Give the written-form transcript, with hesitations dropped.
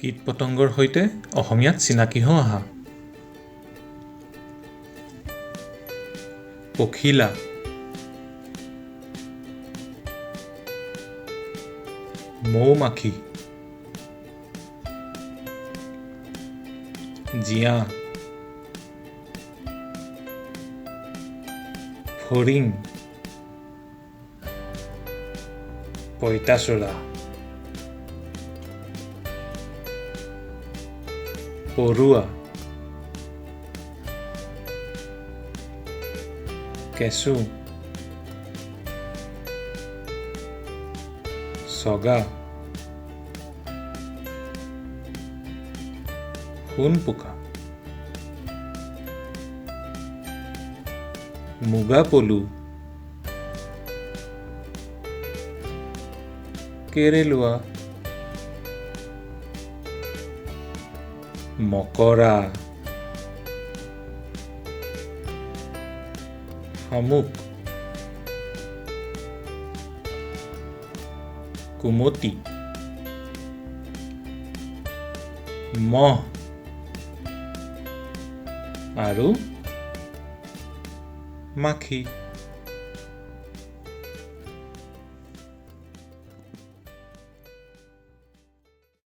কীট-পতংগৰ সৈতে অসমীয়াত চিনাকি হৈ আহা। পখিলা, মৌ-মাখি, জিয়া, ফৰিং, পইতাচোৰা, পৰুৱা, কেঁচু, চগা, সোণপোকা, মুগা পলু, কেৰেলুৱা, মকৰা, শামুক, কুমতি, মহ আৰু মাখি।